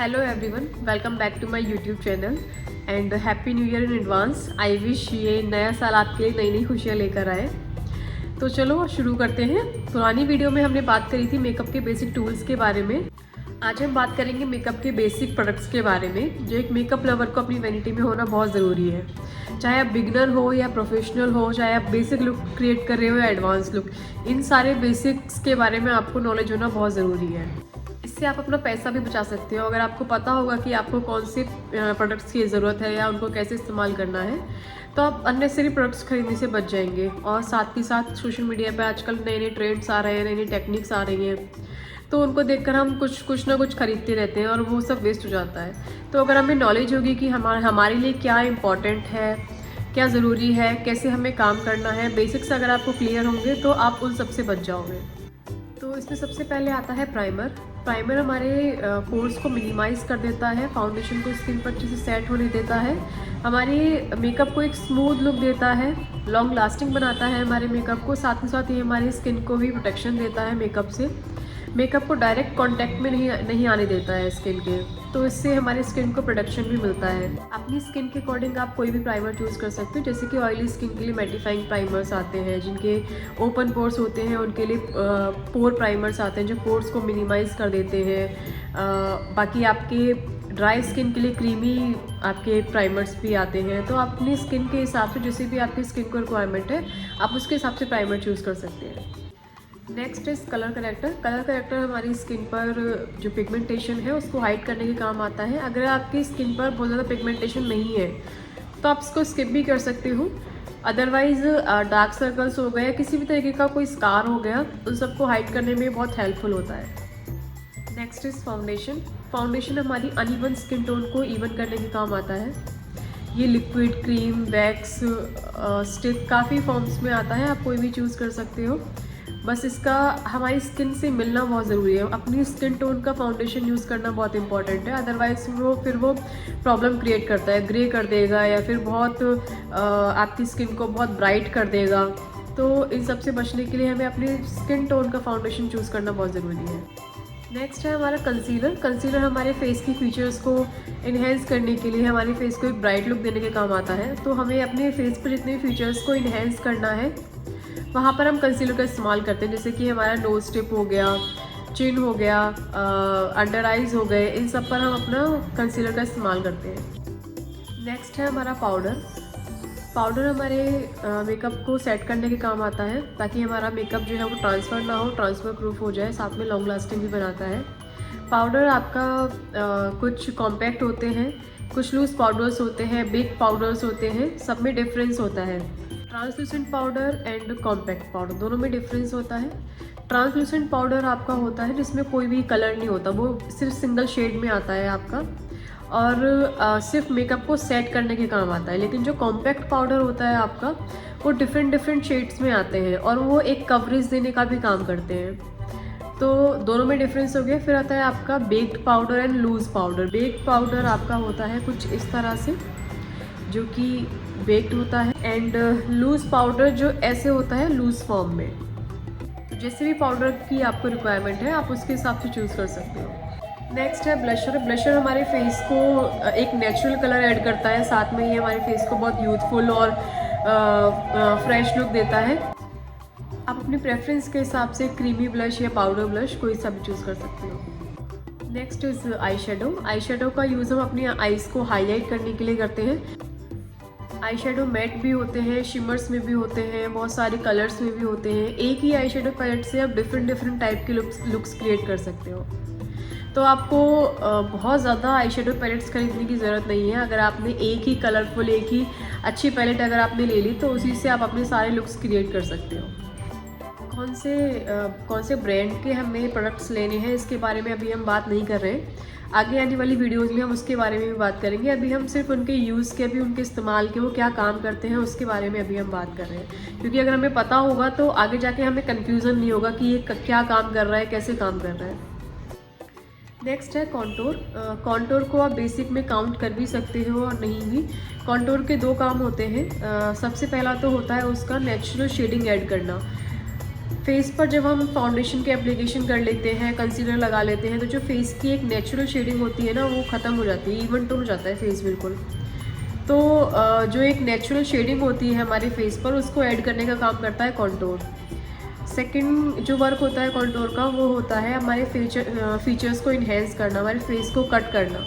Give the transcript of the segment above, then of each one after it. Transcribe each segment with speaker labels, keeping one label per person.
Speaker 1: Hello everyone, welcome back to my YouTube channel and happy new year in advance. I wish ये नया साल आपके लिए नई नई खुशियाँ लेकर आए। तो चलो शुरू करते हैं। पुरानी वीडियो में हमने बात करी थी मेकअप के बेसिक टूल्स के बारे में। आज हम बात करेंगे मेकअप के बेसिक प्रोडक्ट्स के बारे में, जो एक मेकअप लवर को अपनी वैनिटी में होना बहुत ज़रूरी है। चाहे आप बिगनर हो या प्रोफेशनल हो, चाहे आप बेसिक लुक क्रिएट कर रहे हो या एडवांस लुक, इन सारे बेसिक्स के बारे में आपको नॉलेज होना बहुत ज़रूरी है। इससे आप अपना पैसा भी बचा सकते हो। अगर आपको पता होगा कि आपको कौन से प्रोडक्ट्स की ज़रूरत है या उनको कैसे इस्तेमाल करना है, तो आप अननेसेसरी प्रोडक्ट्स खरीदने से बच जाएंगे। और साथ ही साथ सोशल मीडिया पे आजकल नए नए ट्रेंड्स आ रहे हैं, नई नई टेक्निक्स आ रही हैं, तो उनको देखकर हम कुछ ना कुछ खरीदते रहते हैं और वो सब वेस्ट हो जाता है। तो अगर हमें नॉलेज होगी कि हमारे लिए क्या इम्पॉर्टेंट है, क्या ज़रूरी है, कैसे हमें काम करना है, बेसिक्स अगर आपको क्लियर होंगे तो आप उन सब से बच जाओगे। तो इसमें सबसे पहले आता है प्राइमर। प्राइमर हमारे पोर्स को मिनिमाइज़ कर देता है, फाउंडेशन को स्किन पर अच्छे से सेट होने देता है, हमारे मेकअप को एक स्मूथ लुक देता है, लॉन्ग लास्टिंग बनाता है हमारे मेकअप को। साथ ही साथ ये हमारी स्किन को भी प्रोटेक्शन देता है मेकअप से। मेकअप को डायरेक्ट कांटेक्ट में नहीं आने देता है स्किन के, तो इससे हमारी स्किन को प्रोटेक्शन भी मिलता है। अपनी स्किन के अकॉर्डिंग आप कोई भी प्राइमर चूज़ कर सकते हो। जैसे कि ऑयली स्किन के लिए मैटिफाइंग प्राइमर्स आते हैं, जिनके ओपन पोर्स होते हैं उनके लिए पोर प्राइमर्स आते हैं जो पोर्स को मिनिमाइज़ कर देते हैं। बाकी आपके ड्राई स्किन के लिए क्रीमी आपके प्राइमर्स भी आते हैं। तो आप अपनी स्किन के हिसाब से, जैसे भी आपकी स्किन को रिक्वायरमेंट है, आप उसके हिसाब से प्राइमर चूज़ कर सकते हैं। Next is colour corrector. Colour corrector हमारी स्किन पर जो पिगमेंटेशन है उसको हाइड करने के काम आता है। अगर आपकी स्किन पर बहुत ज़्यादा पिगमेंटेशन नहीं है तो आप इसको स्किप भी कर सकते हो। अदरवाइज़ डार्क सर्कल्स हो गए या किसी भी तरीके का कोई स्कार हो गया, उन सबको हाइड करने में बहुत हेल्पफुल होता है। Next is foundation. फाउंडेशन हमारी अनइवन स्किन टोन को इवन करने के काम आता है। ये लिक्विड, क्रीम, वैक्स, स्टिक, काफ़ी फॉर्म्स में आता है, आप कोई भी चूज़ कर सकते हो। बस इसका हमारी स्किन से मिलना बहुत ज़रूरी है। अपनी स्किन टोन का फाउंडेशन यूज़ करना बहुत इंपॉर्टेंट है। अदरवाइज़ वो प्रॉब्लम क्रिएट करता है, ग्रे कर देगा या फिर बहुत आपकी स्किन को बहुत ब्राइट कर देगा। तो इन सब से बचने के लिए हमें अपनी स्किन टोन का फाउंडेशन चूज़ करना बहुत ज़रूरी है। नेक्स्ट है हमारा कंसीलर। कंसीलर हमारे फेस की फीचर्स को इन्हेंस करने के लिए, हमारे फेस को एक ब्राइट लुक देने के काम आता है। तो हमें अपने फेस पर जितने फीचर्स को इन्हेंस करना है वहाँ पर हम कंसीलर का इस्तेमाल करते हैं। जैसे कि हमारा नोज टिप हो गया, चिन हो गया, अंडर आइज़ हो गए, इन सब पर हम अपना कंसीलर का इस्तेमाल करते हैं। नेक्स्ट है हमारा पाउडर। पाउडर हमारे मेकअप को सेट करने के काम आता है, ताकि हमारा मेकअप जो है वो ट्रांसफ़र ना हो, ट्रांसफ़र प्रूफ हो जाए, साथ में लॉन्ग लास्टिंग भी बनाता है। पाउडर आपका कुछ कॉम्पैक्ट होते हैं, कुछ लूज़ पाउडर्स होते हैं, बिग पाउडर्स होते हैं, सब में डिफरेंस होता है। Translucent powder and compact powder दोनों में डिफरेंस होता है। ट्रांसलूसेंट पाउडर आपका होता है जिसमें कोई भी कलर नहीं होता, वो सिर्फ सिंगल शेड में आता है आपका, और सिर्फ मेकअप को सेट करने के काम आता है। लेकिन जो कॉम्पैक्ट पाउडर होता है आपका, वो डिफरेंट शेड्स में आते हैं और वो एक कवरेज देने का भी काम करते हैं। तो दोनों में डिफरेंस हो गया। फिर आता है आपका baked powder and loose powder. Baked powder आपका होता है कुछ इस तरह से, जो कि बेक्ड होता है, एंड लूज़ पाउडर जो ऐसे होता है लूज़ फॉर्म में। तो जैसे भी पाउडर की आपको रिक्वायरमेंट है, आप उसके हिसाब से चूज़ कर सकते हो। नेक्स्ट है ब्लशर। ब्लशर हमारे फेस को एक नेचुरल कलर ऐड करता है, साथ में ये हमारे फेस को बहुत यूथफुल और फ्रेश लुक देता है। आप अपनी प्रेफरेंस के हिसाब से क्रीमी ब्लश या पाउडर ब्लश कोई सा भी चूज़ कर सकते हो। Next is eye shadow. Eye shadow का यूज़ हम अपनी आईज़ को हाईलाइट करने के लिए करते हैं। आई शेडो मैट भी होते हैं, शिमर्स में भी होते हैं, बहुत सारे कलर्स में भी होते हैं। एक ही आई शेडो पैलेट से आप डिफरेंट टाइप के लुक्स क्रिएट कर सकते हो। तो आपको बहुत ज़्यादा आई शेडो पैलेट्स खरीदने की ज़रूरत नहीं है। अगर आपने एक ही कलरफुल, एक ही अच्छी पैलेट अगर आपने ले ली, तो उसी से आप अपने सारे लुक्स क्रिएट कर सकते हो। कौन से ब्रांड के हमें प्रोडक्ट्स लेने हैं, इसके बारे में अभी हम बात नहीं कर रहे हैं। आगे आने वाली वीडियोस में हम उसके बारे में भी बात करेंगे। अभी हम सिर्फ उनके यूज़ के, अभी उनके इस्तेमाल के, वो क्या काम करते हैं, उसके बारे में अभी हम बात कर रहे हैं। क्योंकि अगर हमें पता होगा तो आगे जाके हमें कन्फ्यूज़न नहीं होगा कि ये क्या काम कर रहा है, कैसे काम कर रहा है। नेक्स्ट है कॉन्टोर। कॉन्टोर को आप बेसिक में काउंट कर भी सकते हो और नहीं भी। कॉन्टोर के दो काम होते हैं। सबसे पहला तो होता है उसका नेचुरल शेडिंग ऐड करना। फेस पर जब हम फाउंडेशन की एप्लीकेशन कर लेते हैं, कंसीलर लगा लेते हैं, तो जो फेस की एक नेचुरल शेडिंग होती है ना, वो ख़त्म हो जाती है, इवन टोन हो जाता है फेस बिल्कुल। तो जो एक नेचुरल शेडिंग होती है हमारे फेस पर, उसको ऐड करने का काम करता है कॉन्टोर। सेकंड जो वर्क होता है कॉन्टोर का, वो होता है हमारे फीचर्स को इन्हेंस करना, हमारे फेस को कट करना।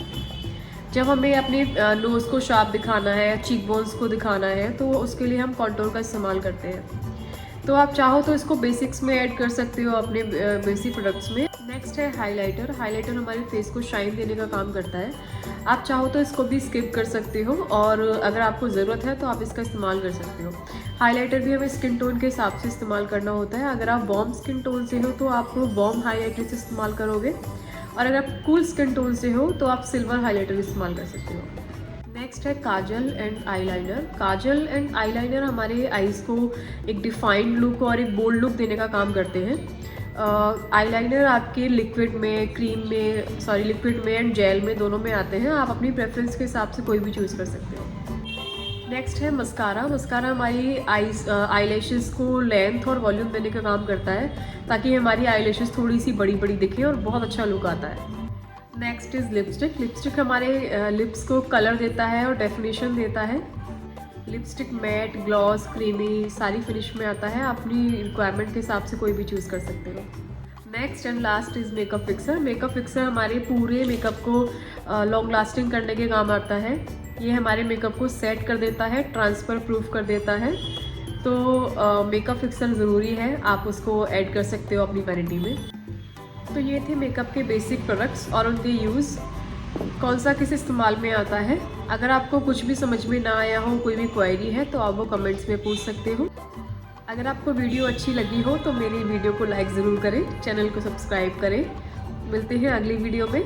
Speaker 1: जब हमें अपने नोज़ को शार्प दिखाना है, चीक बोन्स को दिखाना है, तो उसके लिए हम कॉन्टोर का इस्तेमाल करते हैं। तो आप चाहो तो इसको बेसिक्स में ऐड कर सकते हो अपने बेसिक प्रोडक्ट्स में। नेक्स्ट है हाइलाइटर। हाइलाइटर हमारे फेस को शाइन देने का काम करता है। आप चाहो तो इसको भी स्किप कर सकते हो, और अगर आपको ज़रूरत है तो आप इसका इस्तेमाल कर सकते हो। हाइलाइटर भी हमें स्किन टोन के हिसाब से इस्तेमाल करना होता है। अगर आप वार्म स्किन टोन से हो तो आप वार्म हाइलाइटर से इस्तेमाल करोगे, और अगर आप कूल स्किन टोन से हो तो आप सिल्वर हाइलाइटर इस्तेमाल कर सकते हो। नेक्स्ट है kajal and eyeliner. Kajal and eyeliner हमारे आईज़ को एक डिफाइंड लुक और एक बोल्ड लुक देने का काम करते हैं। आईलाइनर आपके लिक्विड में, क्रीम में, लिक्विड में एंड जेल में, दोनों में आते हैं। आप अपनी प्रेफरेंस के हिसाब से कोई भी चूज़ कर सकते हो। नेक्स्ट है मस्कारा। मस्कारा हमारी आईलैशेस को लेंथ और वॉल्यूम देने का काम करता है, ताकि हमारी आईलैशेस थोड़ी सी बड़ी बड़ी दिखें और बहुत अच्छा लुक आता है। Next is lipstick. लिपस्टिक हमारे लिप्स को कलर देता है और डेफिनेशन देता है। लिपस्टिक मैट, ग्लॉस, क्रीमी सारी फिनिश में आता है। अपनी रिक्वायरमेंट के हिसाब से कोई भी चूज़ कर सकते हो। Next and last is makeup fixer. Makeup fixer हमारे पूरे मेकअप को लॉन्ग लास्टिंग करने के काम आता है। ये हमारे मेकअप को सेट कर देता है, ट्रांसफ़र प्रूफ कर देता है। तो मेकअप फिक्सर ज़रूरी है, आप उसको ऐड कर सकते हो अपनी वैनिटी में। तो ये थे मेकअप के बेसिक प्रोडक्ट्स और उनके यूज़, कौन सा किस इस्तेमाल में आता है। अगर आपको कुछ भी समझ में ना आया हो, कोई भी क्वेरी है, तो आप वो कमेंट्स में पूछ सकते हो। अगर आपको वीडियो अच्छी लगी हो तो मेरी वीडियो को लाइक ज़रूर करें, चैनल को सब्सक्राइब करें। मिलते हैं अगली वीडियो में।